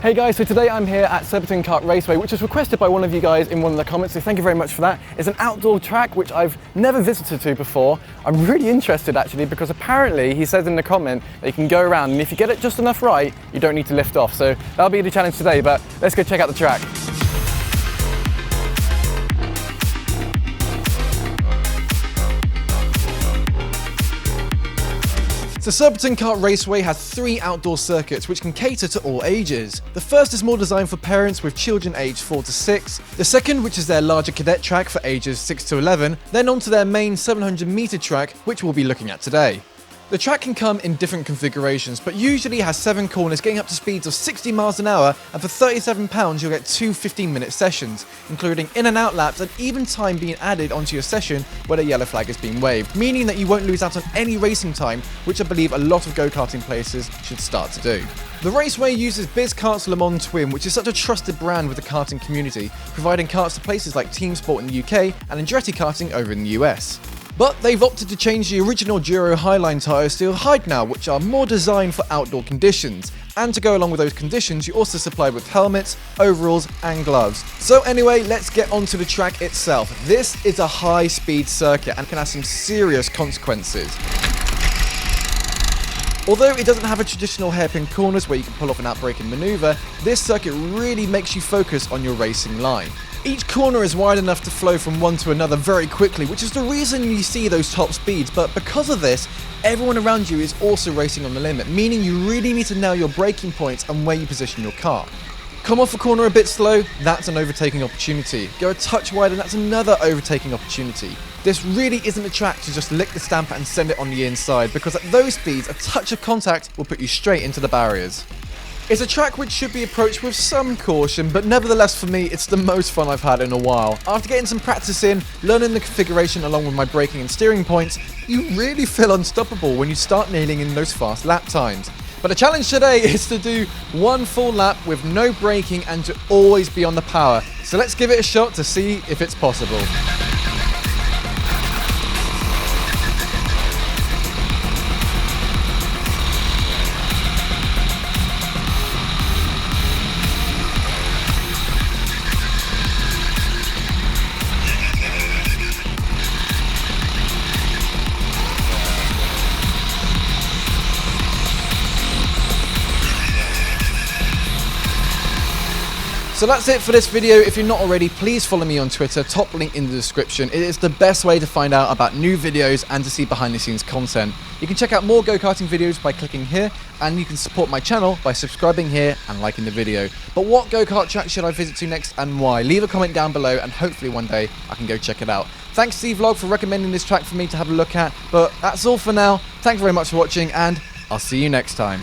Hey guys, so today I'm here at Kart Raceway, which was requested by one of you guys in one of the comments, so thank you very much for that. It's an outdoor track which I've never visited to before. I'm really interested actually because apparently he says in the comment that you can go around and if you get it just enough right, you don't need to lift off. So that'll be the challenge today, but let's go check out the track. So Surbiton Kart Raceway has 3 outdoor circuits which can cater to all ages. The first is more designed for parents with children aged 4 to 6. The second, which is their larger cadet track for ages 6 to 11, then onto their main 700 meter track, which we'll be looking at today. The track can come in different configurations, but usually has 7 corners getting up to speeds of 60 miles an hour, and for £37 you'll get 2 15-minute sessions, including in and out laps and even time being added onto your session where the yellow flag is being waved, meaning that you won't lose out on any racing time, which I believe a lot of go-karting places should start to do. The raceway uses BizKart's Le Mans Twin, which is such a trusted brand with the karting community, providing karts to places like Team Sport in the UK and Andretti Karting over in the US. But they've opted to change the original Duro Highline tyres to Hyde now, which are more designed for outdoor conditions. And to go along with those conditions, you're also supplied with helmets, overalls and gloves. So anyway, let's get onto the track itself. This is a high-speed circuit and can have some serious consequences. Although it doesn't have a traditional hairpin corners where you can pull off an outbraking manoeuvre, this circuit really makes you focus on your racing line. Each corner is wide enough to flow from one to another very quickly, which is the reason you see those top speeds, but because of this, everyone around you is also racing on the limit, meaning you really need to nail your braking points and where you position your car. Come off a corner a bit slow, that's an overtaking opportunity. Go a touch wide and that's another overtaking opportunity. This really isn't a track to just lick the stamper and send it on the inside, because at those speeds, a touch of contact will put you straight into the barriers. It's a track which should be approached with some caution, but nevertheless for me, it's the most fun I've had in a while. After getting some practice in, learning the configuration along with my braking and steering points, you really feel unstoppable when you start nailing in those fast lap times. But the challenge today is to do one full lap with no braking and to always be on the power. So let's give it a shot to see if it's possible. So that's it for this video. If you're not already, please follow me on Twitter, top link in the description. It is the best way to find out about new videos and to see behind the scenes content. You can check out more go-karting videos by clicking here, and you can support my channel by subscribing here and liking the video. But what go-kart track should I visit to next and why? Leave a comment down below and hopefully one day I can go check it out. Thanks to Vlog for recommending this track for me to have a look at, but that's all for now. Thanks very much for watching and I'll see you next time.